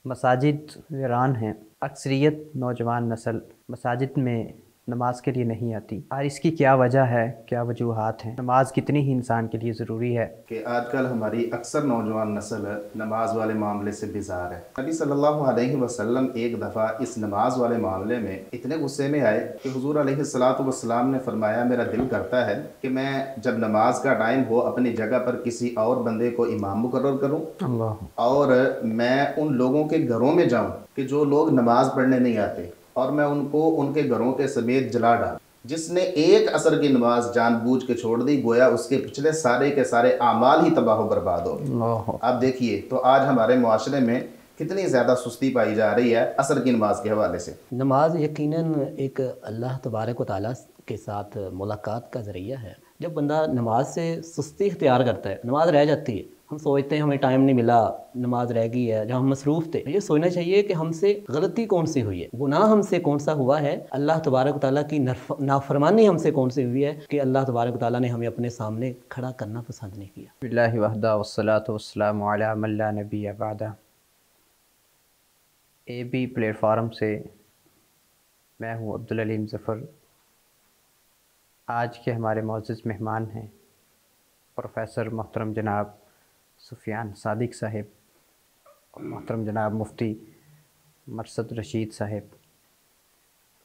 مساجد ویران ہیں۔ اکثریت نوجوان نسل مساجد میں نماز کے لیے نہیں آتی، اور اس کی کیا وجہ ہے، کیا وجوہات ہیں؟ نماز کتنی ہی انسان کے لیے ضروری ہے کہ آج کل ہماری اکثر نوجوان نسل نماز والے معاملے سے بیزار ہے۔ نبی صلی اللہ علیہ وسلم ایک دفعہ اس نماز والے معاملے میں اتنے غصے میں آئے کہ حضور علیہ السلام نے فرمایا میرا دل کرتا ہے کہ میں جب نماز کا ٹائم ہو اپنی جگہ پر کسی اور بندے کو امام مقرر کروں اور میں ان لوگوں کے گھروں میں جاؤں کہ جو لوگ نماز پڑھنے نہیں آتے، اور میں ان کو ان کے گھروں کے سمیت جلا ڈالوں۔ جس نے ایک عصر کی نماز جان بوجھ کے چھوڑ دی، گویا اس کے پچھلے سارے کے سارے اعمال ہی تباہ و برباد ہو گئے۔ آپ دیکھیے تو آج ہمارے معاشرے میں کتنی زیادہ سستی پائی جا رہی ہے عصر کی نماز کے حوالے سے۔ نماز یقیناً ایک اللہ تبارک و تعالیٰ کے ساتھ ملاقات کا ذریعہ ہے۔ جب بندہ نماز سے سستی اختیار کرتا ہے، نماز رہ جاتی ہے، ہم سوچتے ہیں ہمیں ٹائم نہیں ملا، نماز رہ گئی ہے، جب ہم مصروف تھے، یہ سوچنا چاہیے کہ ہم سے غلطی کون سی ہوئی ہے، گناہ ہم سے کون سا ہوا ہے، اللہ تبارک و تعالیٰ کی نافرمانی ہم سے کون سی ہوئی ہے کہ اللہ تبارک و تعالیٰ نے ہمیں اپنے سامنے کھڑا کرنا پسند نہیں کیا۔ باللہ وحدہ والصلاۃ والسلام علی من لا نبی بعدہ۔ اے بی پلیٹ فارم سے میں ہوں عبدالعلیم ظفر۔ آج کے ہمارے معزز مہمان ہیں پروفیسر محترم جناب سفیان صادق صاحب اور محترم جناب مفتی مرثد رشید صاحب۔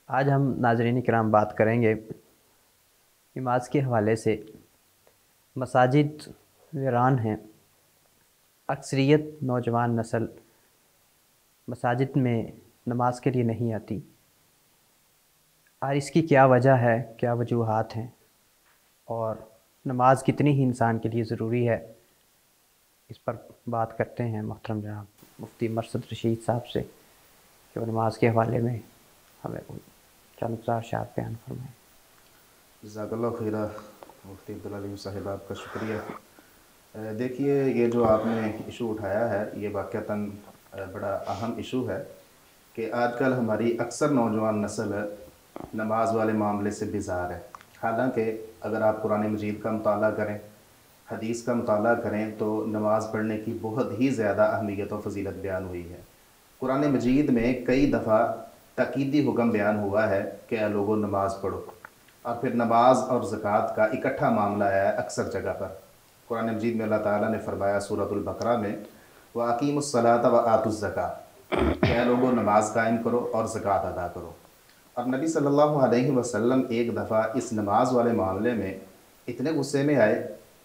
آج ہم ناظرین کرام بات کریں گے نماز کے حوالے سے۔ مساجد ویران ہیں، اکثریت نوجوان نسل مساجد میں نماز کے لیے نہیں آتی، اور اس کی کیا وجہ ہے، کیا وجوہات ہیں، اور نماز کتنی ہی انسان کے لیے ضروری ہے، اس پر بات کرتے ہیں محترم جناب مفتی مرثد رشید صاحب سے کہ وہ نماز کے حوالے میں ہمیں چند گزار اشارات بیان فرمائیں۔ جزاک اللہ خیرہ مفتی عبدالعلیم صاحب، آپ کا شکریہ۔ دیکھیے یہ جو آپ نے ایشو اٹھایا ہے یہ واقعتاً بڑا اہم ایشو ہے کہ آج کل ہماری اکثر نوجوان نسل نماز والے معاملے سے بیزار ہے۔ حالانکہ اگر آپ قرآن مجید کا مطالعہ کریں، حدیث کا مطالعہ کریں تو نماز پڑھنے کی بہت ہی زیادہ اہمیت و فضیلت بیان ہوئی ہے۔ قرآن مجید میں کئی دفعہ تاکیدی حکم بیان ہوا ہے کہ اے لوگو نماز پڑھو، اور پھر نماز اور زکوٰۃ کا اکٹھا معاملہ آیا ہے اکثر جگہ پر۔ قرآن مجید میں اللہ تعالیٰ نے فرمایا سورۃ البقرہ میں وَأَقِیمُوا الصَّلَاةَ وَآتُوا الزَّکَاۃَ، کہ اے لوگو نماز قائم کرو اور زکوٰۃ ادا کرو۔ اور نبی صلی اللہ علیہ وسلم ایک دفعہ اس نماز والے معاملے میں اتنے غصے میں آئے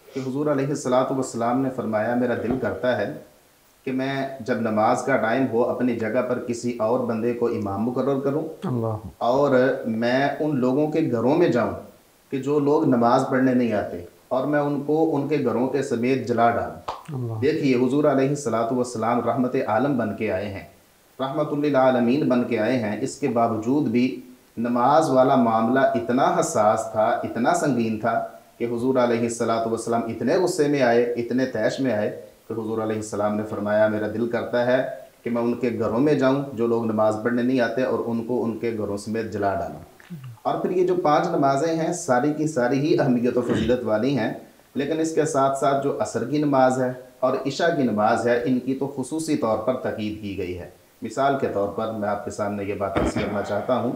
کہ حضور علیہ السلام نے فرمایا میرا دل کرتا ہے کہ میں جب نماز کا ٹائم ہو اپنی جگہ پر کسی اور بندے کو امام مقرر کروں اور میں ان لوگوں کے گھروں میں جاؤں کہ جو لوگ نماز پڑھنے نہیں آتے، اور میں ان کو ان کے گھروں کے سمیت جلا ڈالوں۔ دیکھیے حضور علیہ السلام رحمت عالم بن کے آئے ہیں، رحمت للعالمین بن کے آئے ہیں، اس کے باوجود بھی نماز والا معاملہ اتنا حساس تھا، اتنا سنگین تھا کہ حضور علیہ السلام اتنے غصے میں آئے، اتنے طیش میں آئے کہ حضور علیہ السلام نے فرمایا میرا دل کرتا ہے کہ میں ان کے گھروں میں جاؤں جو لوگ نماز پڑھنے نہیں آتے اور ان کو ان کے گھروں سمیت جلا ڈالوں۔ اور پھر یہ جو 5 نمازیں ہیں ساری کی ساری ہی اہمیت و فضیلت والی ہیں، لیکن اس کے ساتھ ساتھ جو عصر کی نماز ہے اور عشاء کی نماز ہے ان کی تو خصوصی طور پر تاکید کی گئی ہے۔ مثال کے طور پر میں آپ کے سامنے یہ بات عرض کرنا چاہتا ہوں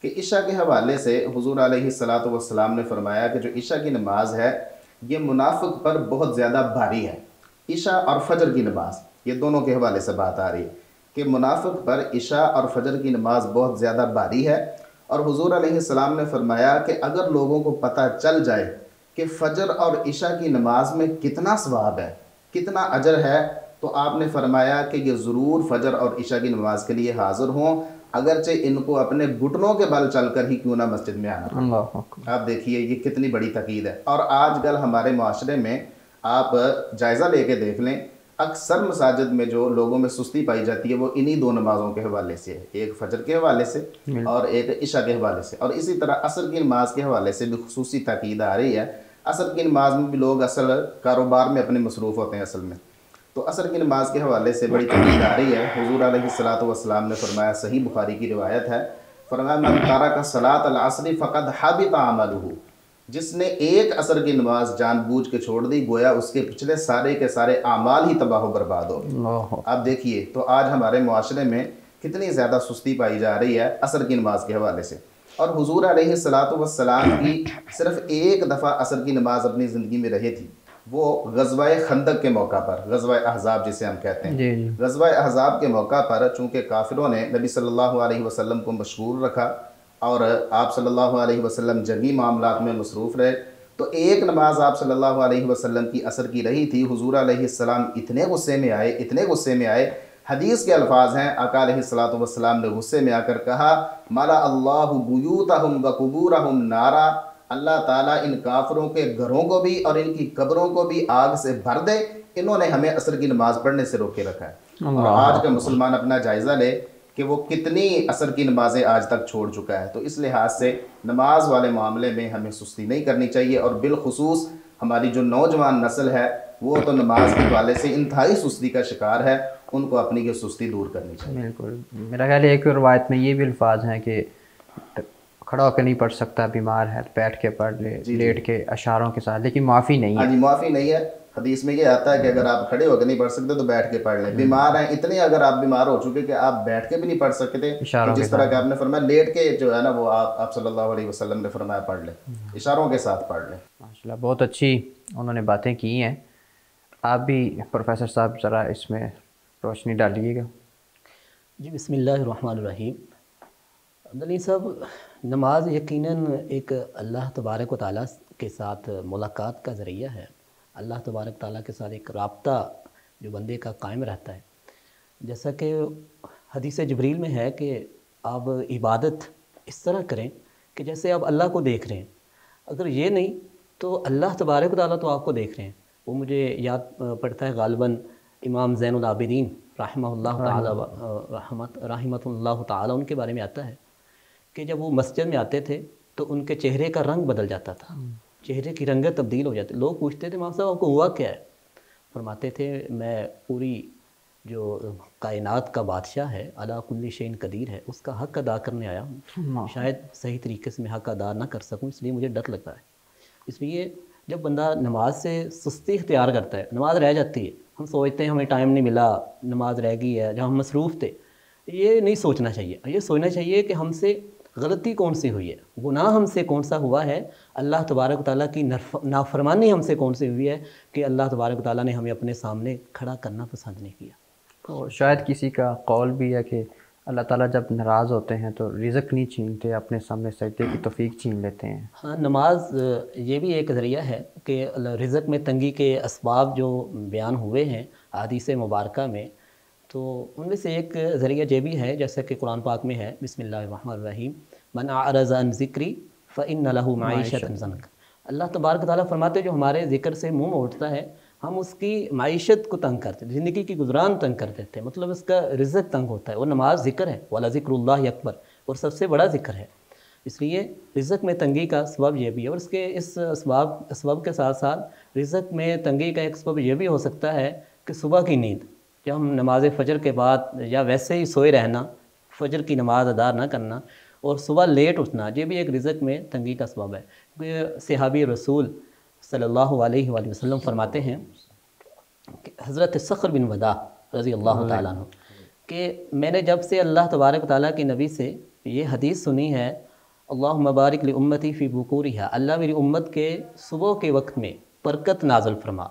کہ عشاء کے حوالے سے حضور علیہ السلام نے فرمایا کہ جو عشاء کی نماز ہے یہ منافق پر بہت زیادہ بھاری ہے۔ عشاء اور فجر کی نماز یہ دونوں کے حوالے سے بات آ رہی ہے کہ منافق پر عشاء اور فجر کی نماز بہت زیادہ بھاری ہے، اور حضور علیہ السلام نے فرمایا کہ اگر لوگوں کو پتہ چل جائے کہ فجر اور عشاء کی نماز میں کتنا ثواب ہے، کتنا اجر ہے، تو آپ نے فرمایا کہ یہ ضرور فجر اور عشاء کی نماز کے لیے حاضر ہوں، اگرچہ ان کو اپنے گھٹنوں کے بل چل کر ہی کیوں نہ مسجد میں آنا۔ آپ دیکھیے یہ کتنی بڑی تاکید ہے۔ اور آج کل ہمارے معاشرے میں آپ جائزہ لے کے دیکھ لیں، اکثر مساجد میں جو لوگوں میں سستی پائی جاتی ہے وہ انہی 2 نمازوں کے حوالے سے ہے، ایک فجر کے حوالے سے اور ایک عشاء کے حوالے سے۔ اور اسی طرح عصر کی نماز کے حوالے سے بھی خصوصی تاکید آ رہی ہے۔ عصر کی نماز میں بھی لوگ اصل کاروبار میں اپنے مصروف ہوتے ہیں اصل میں، تو عصر کی نماز کے حوالے سے بڑی تاکید آ رہی ہے۔ حضور علیہ السلام نے فرمایا، صحیح بخاری کی روایت ہے، فرمایا من ترک صلاۃ العصر فقد حبط عملہ، جس نے ایک عصر کی نماز جان بوجھ کے چھوڑ دی گویا اس کے پچھلے سارے کے سارے اعمال ہی تباہ و برباد ہو گئے۔ آپ دیکھیے تو آج ہمارے معاشرے میں کتنی زیادہ سستی پائی جا رہی ہے عصر کی نماز کے حوالے سے، اور حضور علیہ الصلاۃ والسلام کی صرف ایک دفعہ عصر کی نماز اپنی زندگی میں رہی تھی، وہ غزوہ خندق کے موقع پر، غزوہ احزاب جسے ہم کہتے ہیں، غزوہ احزاب کے موقع پر چونکہ کافروں نے نبی صلی اللہ علیہ وسلم کو مشغول رکھا اور آپ صلی اللہ علیہ وسلم جنگی معاملات میں مصروف رہے، تو ایک نماز آپ صلی اللہ علیہ وسلم کی عصر کی رہی تھی، حضور علیہ السلام اتنے غصے میں آئے، حدیث کے الفاظ ہیں، آقا علیہ الصلاۃ والسلام نے غصے میں آ کر کہا ملا اللہ بیوتہم وقبورہم نارا، اللہ تعالیٰ ان کافروں کے گھروں کو بھی اور ان کی قبروں کو بھی آگ سے بھر دے، انہوں نے ہمیں عصر کی نماز پڑھنے سے روکے رکھا ہے۔ اور آج کا مسلمان اپنا جائزہ لے کہ وہ کتنی عصر کی نمازیں آج تک چھوڑ چکا ہے، تو اس لحاظ سے نماز والے معاملے میں ہمیں سستی نہیں کرنی چاہیے، اور بالخصوص ہماری جو نوجوان نسل ہے وہ تو نماز کے حوالے سے انتہائی سستی کا شکار ہے، ان کو اپنی یہ سستی دور کرنی چاہیے۔ بالکل، میرا خیال ہے ایک روایت میں یہ بھی الفاظ ہیں کہ کھڑا ہو کے نہیں پڑھ سکتا، بیمار ہے بیٹھ کے پڑھ لے، لیٹ کے اشاروں کے ساتھ، لیکن معافی نہیں ہے۔ ہاں جی، معافی نہیں ہے، حدیث میں یہ آتا ہے کہ اگر آپ کھڑے ہو کے نہیں پڑھ سکتے تو بیٹھ کے پڑھ لیں، بیمار ہیں اتنے، اگر آپ بیمار ہو چکے کہ آپ بیٹھ کے بھی نہیں پڑھ سکتے تو جس طرح کہ آپ نے فرمایا لیٹ کے جو ہے نا وہ آپ صلی اللہ علیہ وسلم نے فرمایا پڑھ لیں، اشاروں کے ساتھ پڑھ لیں۔ ماشاءاللہ بہت اچھی انہوں نے باتیں کی ہیں، آپ بھی پروفیسر صاحب ذرا اس میں روشنی ڈالیے گا۔ جی بسم اللہ الرحمن الرحیم۔ عبدالعلی صاحب، نماز یقیناً ایک اللہ تبارک و تعالیٰ کے ساتھ ملاقات کا ذریعہ ہے، اللہ تبارک تعالیٰ کے ساتھ ایک رابطہ جو بندے کا قائم رہتا ہے، جیسا کہ حدیث جبریل میں ہے کہ آپ عبادت اس طرح کریں کہ جیسے آپ اللہ کو دیکھ رہے ہیں، اگر یہ نہیں تو اللہ تبارک و تعالیٰ تو آپ کو دیکھ رہے ہیں۔ وہ مجھے یاد پڑتا ہے غالباً امام زین العابدین رحمہ اللہ تعالیٰ رحمۃ اللہ تعالیٰ ان کے بارے میں آتا ہے کہ جب وہ مسجد میں آتے تھے تو ان کے چہرے کا رنگ بدل جاتا تھا، چہرے کی رنگت تبدیل ہو جاتی، لوگ پوچھتے تھے امام صاحب آپ کو ہوا کیا ہے؟ فرماتے تھے میں پوری جو کائنات کا بادشاہ ہے، علی کل شیء قدیر ہے، اس کا حق ادا کرنے آیا ہوں، شاید صحیح طریقے سے میں حق ادا نہ کر سکوں، اس لیے مجھے ڈر لگتا ہے۔ اس لیے جب بندہ نماز سے سستی اختیار کرتا ہے، نماز رہ جاتی ہے، ہم سوچتے ہیں ہمیں ٹائم نہیں ملا، نماز رہ گئی ہے، جب ہم مصروف تھے، یہ نہیں سوچنا چاہیے، یہ سوچنا چاہیے کہ ہم سے غلطی کون سی ہوئی ہے، گناہ ہم سے کون سا ہوا ہے، اللہ تبارک و تعالیٰ کی نافرمانی ہم سے کون سی ہوئی ہے کہ اللہ تبارک و تعالیٰ نے ہمیں اپنے سامنے کھڑا کرنا پسند نہیں کیا۔ اور شاید کسی کا قول بھی ہے کہ اللہ تعالیٰ جب ناراض ہوتے ہیں تو رزق نہیں چھینتے، اپنے سامنے سجدے کی توفیق چھین لیتے ہیں۔ ہاں، نماز یہ بھی ایک ذریعہ ہے کہ رزق میں تنگی کے اسباب جو بیان ہوئے ہیں احادیث مبارکہ میں، تو ان میں سے ایک ذریعہ یہ بھی ہے جیسا کہ قرآن پاک میں ہے بسم اللہ الرحمن الرحیم من اعرض عن ذکری فإن له معیشۃ ضنک۔ اللہ تبارک تعالیٰ فرماتے جو ہمارے ذکر سے منہ موڑتا ہے ہم اس کی معیشت کو تنگ کرتے ہیں، زندگی کی گزران تنگ کر دیتے ہیں، مطلب اس کا رزق تنگ ہوتا ہے۔ اور نماز ذکر ہے، وَلَذِكْرُ اللَّهِ اکبر، اور سب سے بڑا ذکر ہے، اس لیے رزق میں تنگی کا سبب یہ بھی ہے۔ اور اس اسباب کے ساتھ ساتھ رزق میں تنگی کا ایک سبب یہ بھی ہو سکتا ہے کہ صبح کی نیند، جب ہم نماز فجر کے بعد یا ویسے ہی سوئے رہنا، فجر کی نماز ادا نہ کرنا اور صبح لیٹ اٹھنا، یہ بھی ایک رزق میں تنگی کا سبب ہے۔ کیونکہ صحابی رسول صلی اللہ علیہ وآلہ وسلم فرماتے ہیں کہ حضرت صخر بن وداع رضی اللہ تعالیٰ عنہ کہ میں نے جب سے اللہ تبارک تعالیٰ کے نبی سے یہ حدیث سنی ہے اللہم بارک لامتی فی بکورہا، اللہ میری امت کے صبح کے وقت میں برکت نازل فرما۔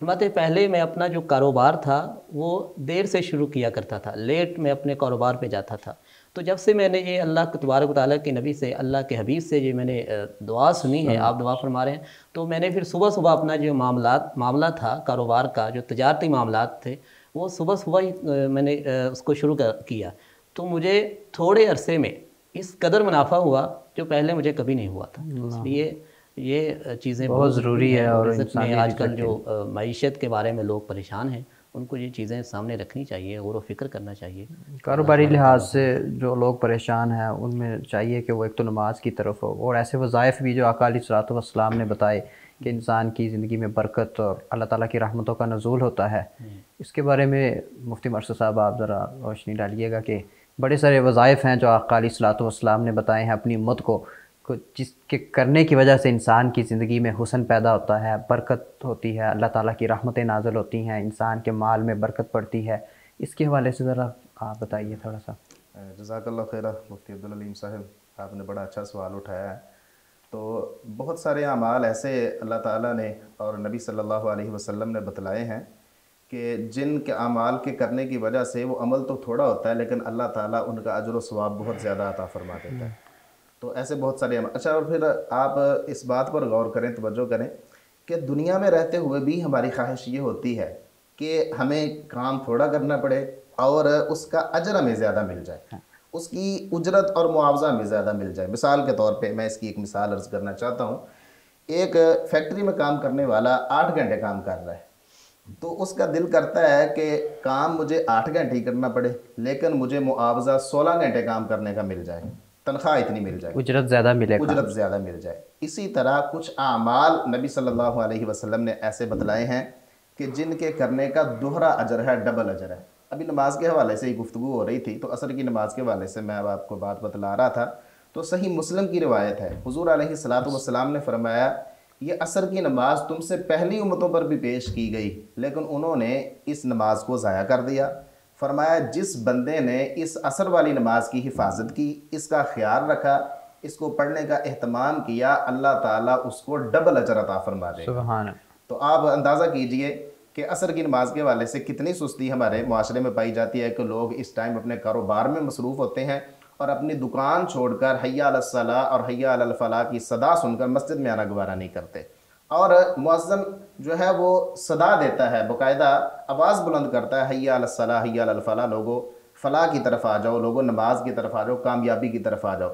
فرماتے پہلے میں اپنا جو کاروبار تھا وہ دیر سے شروع کیا کرتا تھا، لیٹ میں اپنے کاروبار پہ جاتا تھا، تو جب سے میں نے یہ اللہ تبارک و تعالیٰ کے نبی سے، اللہ کے حبیب سے یہ میں نے دعا سنی ہے، آپ دعا فرما رہے ہیں، تو میں نے پھر صبح صبح اپنا جو معاملہ تھا کاروبار کا، جو تجارتی معاملات تھے، وہ صبح ہی میں نے اس کو شروع کیا، تو مجھے تھوڑے عرصے میں اس قدر منافع ہوا جو پہلے مجھے کبھی نہیں ہوا تھا۔ اس لیے یہ چیزیں بہت ضروری ہے، اور انسان آج کل جو معیشت کے بارے میں لوگ پریشان ہیں ان کو یہ چیزیں سامنے رکھنی چاہیے، غور و فکر کرنا چاہیے۔ کاروباری لحاظ سے جو لوگ پریشان ہیں ان میں چاہیے کہ وہ ایک تو نماز کی طرف ہو، اور ایسے وظائف بھی جو آقا علیہ الصلوۃ والسلام نے بتائے کہ انسان کی زندگی میں برکت اور اللہ تعالیٰ کی رحمتوں کا نزول ہوتا ہے، اس کے بارے میں مفتی مرشد صاحب آپ ذرا روشنی ڈالیے گا کہ بڑے سارے وظائف ہیں جو آقا علیہ الصلوۃ والسلام نے بتائے ہیں اپنی امت کو، کو جس کے کرنے کی وجہ سے انسان کی زندگی میں حسن پیدا ہوتا ہے، برکت ہوتی ہے، اللہ تعالیٰ کی رحمتیں نازل ہوتی ہیں، انسان کے مال میں برکت پڑتی ہے، اس کے حوالے سے ذرا آپ بتائیے تھوڑا سا۔ جزاک اللہ خیرہ مفتی عبدالعلیم صاحب، آپ نے بڑا اچھا سوال اٹھایا ہے۔ تو بہت سارے اعمال ایسے اللہ تعالیٰ نے اور نبی صلی اللہ علیہ وسلم نے بتلائے ہیں کہ جن کے اعمال کے کرنے کی وجہ سے وہ عمل تو تھوڑا ہوتا ہے لیکن اللہ تعالیٰ ان کا اجر و ثواب بہت زیادہ عطا فرما دیتا ہے۔ تو ایسے بہت سارے عمل۔ اچھا، اور پھر آپ اس بات پر غور کریں، توجہ کریں کہ دنیا میں رہتے ہوئے بھی ہماری خواہش یہ ہوتی ہے کہ ہمیں کام تھوڑا کرنا پڑے اور اس کا اجر ہمیں زیادہ مل جائے، اس کی اجرت اور معاوضہ ہمیں زیادہ مل جائے۔ مثال کے طور پہ میں اس کی ایک مثال عرض کرنا چاہتا ہوں۔ ایک فیکٹری میں کام کرنے والا 8 گھنٹے کام کر رہا ہے، تو اس کا دل کرتا ہے کہ کام مجھے 8 گھنٹے ہی کرنا پڑے لیکن مجھے معاوضہ 16 گھنٹے کام کرنے کا مل جائے، تنخواہ اتنی مل جائے، اجرت زیادہ ملے، اجرت زیادہ مل جائے۔ اسی طرح کچھ اعمال نبی صلی اللہ علیہ وسلم نے ایسے بتلائے ہیں کہ جن کے کرنے کا دوہرا اجر ہے، ڈبل اجر ہے۔ ابھی نماز کے حوالے سے ہی گفتگو ہو رہی تھی، تو عصر کی نماز کے حوالے سے میں اب آپ کو بات بتلا رہا تھا۔ تو صحیح مسلم کی روایت ہے، حضور علیہ الصلاۃ والسلام نے فرمایا یہ عصر کی نماز تم سے پہلی امتوں پر بھی پیش کی گئی لیکن انہوں نے اس نماز کو ضائع کر دیا۔ فرمایا جس بندے نے اس عصر والی نماز کی حفاظت کی، اس کا خیال رکھا، اس کو پڑھنے کا اہتمام کیا، اللہ تعالیٰ اس کو ڈبل اجر عطا فرما دے گا۔ سبحان۔ تو آپ اندازہ کیجئے کہ عصر کی نماز کے حوالے سے کتنی سستی ہمارے معاشرے میں پائی جاتی ہے کہ لوگ اس ٹائم اپنے کاروبار میں مصروف ہوتے ہیں اور اپنی دکان چھوڑ کر حی علی الصلاۃ اور حی علی الفلاح کی صدا سن کر مسجد میں آنا گوارہ نہیں کرتے، اور مؤذن جو ہے وہ صدا دیتا ہے، باقاعدہ آواز بلند کرتا ہے، حی علی الصلاۃ حی علی الفلاح، لوگو فلاح کی طرف آ جاؤ، لوگو نماز کی طرف آ جاؤ، کامیابی کی طرف آ جاؤ۔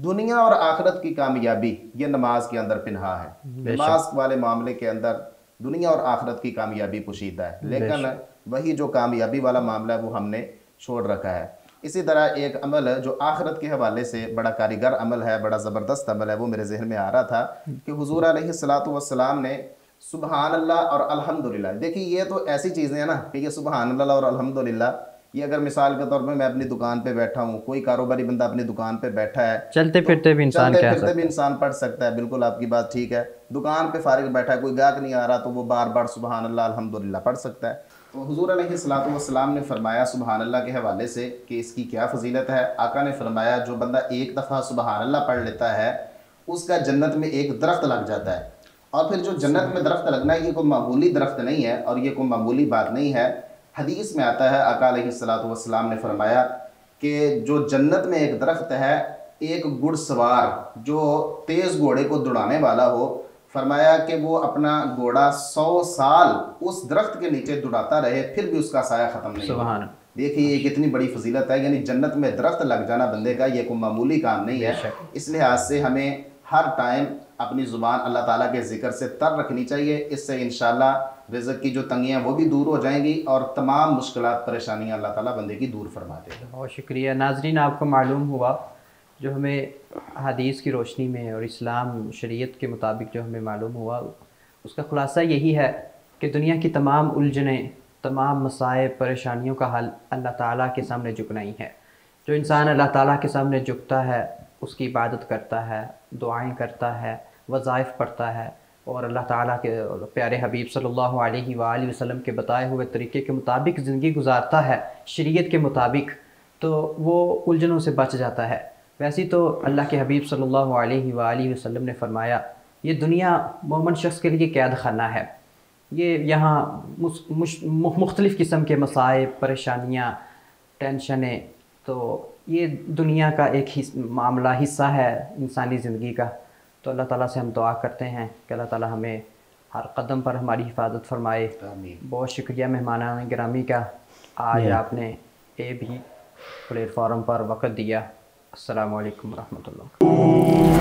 دنیا اور آخرت کی کامیابی یہ نماز کے اندر پنہا ہے، نماز والے معاملے کے اندر دنیا اور آخرت کی کامیابی پوشیدہ ہے، لیکن وہی جو کامیابی والا معاملہ ہے وہ ہم نے چھوڑ رکھا ہے۔ اسی طرح ایک عمل جو آخرت کے حوالے سے بڑا کاریگر عمل ہے، بڑا زبردست عمل ہے، وہ میرے ذہن میں آ رہا تھا کہ حضور علیہ الصلاۃ والسلام نے سبحان اللہ اور الحمدللہ، دیکھیے یہ تو ایسی چیزیں ہیں نا کہ یہ سبحان اللہ اور الحمدللہ، یہ اگر مثال کے طور پہ میں اپنی دکان پہ بیٹھا ہوں، کوئی کاروباری بندہ اپنی دکان پہ بیٹھا ہے، چلتے پھرتے بھی انسان پڑھ سکتا ہے، بالکل آپ کی بات ٹھیک ہے۔ دکان پہ فارغ بیٹھا ہے، کوئی گاہک نہیں آ رہا تو وہ بار بار سبحان اللہ الحمدللہ پڑھ سکتا ہے۔ تو حضور علیہ الصلاۃ والسلام نے فرمایا سبحان اللہ کے حوالے سے کہ اس کی کیا فضیلت ہے۔ آقا نے فرمایا جو بندہ ایک دفعہ سبحان اللہ پڑھ لیتا ہے اس کا جنت میں ایک درخت لگ جاتا ہے، اور پھر جو جنت میں درخت لگنا ہے یہ کوئی معمولی درخت نہیں ہے اور یہ کوئی معمولی بات نہیں ہے۔ حدیث میں آتا ہے آقا علیہ الصلاۃ والسلام نے فرمایا کہ جو جنت میں ایک درخت ہے، ایک گھڑ سوار جو تیز گھوڑے کو دوڑانے والا ہو، فرمایا کہ وہ اپنا گھوڑا 100 سال اس درخت کے نیچے دوڑاتا رہے پھر بھی اس کا سایہ ختم نہیں ہوگا۔ دیکھیے یہ کتنی بڑی فضیلت ہے، یعنی جنت میں درخت لگ جانا بندے کا یہ کوئی معمولی کام نہیں ہے۔ اس لحاظ سے ہمیں ہر ٹائم اپنی زبان اللہ تعالیٰ کے ذکر سے تر رکھنی چاہیے، اس سے انشاءاللہ رزق کی جو تنگیاں وہ بھی دور ہو جائیں گی اور تمام مشکلات پریشانیاں اللہ تعالیٰ بندے کی دور فرما دے گا۔ بہت شکریہ۔ ناظرین، آپ کو معلوم ہوا جو ہمیں حدیث کی روشنی میں اور اسلام شریعت کے مطابق جو ہمیں معلوم ہوا، اس کا خلاصہ یہی ہے کہ دنیا کی تمام الجھنیں، تمام مسائب، پریشانیوں کا حل اللہ تعالیٰ کے سامنے جھکنا ہی ہے۔ جو انسان اللہ تعالیٰ کے سامنے جھکتا ہے، اس کی عبادت کرتا ہے، دعائیں کرتا ہے، وظائف پڑھتا ہے اور اللہ تعالیٰ کے پیارے حبیب صلی اللہ علیہ وآلہ وسلم کے بتائے ہوئے طریقے کے مطابق زندگی گزارتا ہے، شریعت کے مطابق، تو وہ الجھنوں سے بچ جاتا ہے۔ ویسے تو اللہ کے حبیب صلی اللہ علیہ وآلہ وسلم نے فرمایا یہ دنیا مومن شخص کے لیے قید خانہ ہے، یہ یہاں مختلف قسم کے مسائب، پریشانیاں، ٹینشنیں، تو یہ دنیا کا ایک معاملہ حصہ ہے انسانی زندگی کا۔ تو اللہ تعالیٰ سے ہم دعا کرتے ہیں کہ اللہ تعالیٰ ہمیں ہر قدم پر ہماری حفاظت فرمائے۔ بہت شکریہ مہمانان گرامی کا، آج آپ نے بھی پلیٹ فارم پر وقت دیا۔ السلام علیکم ورحمۃ اللہ۔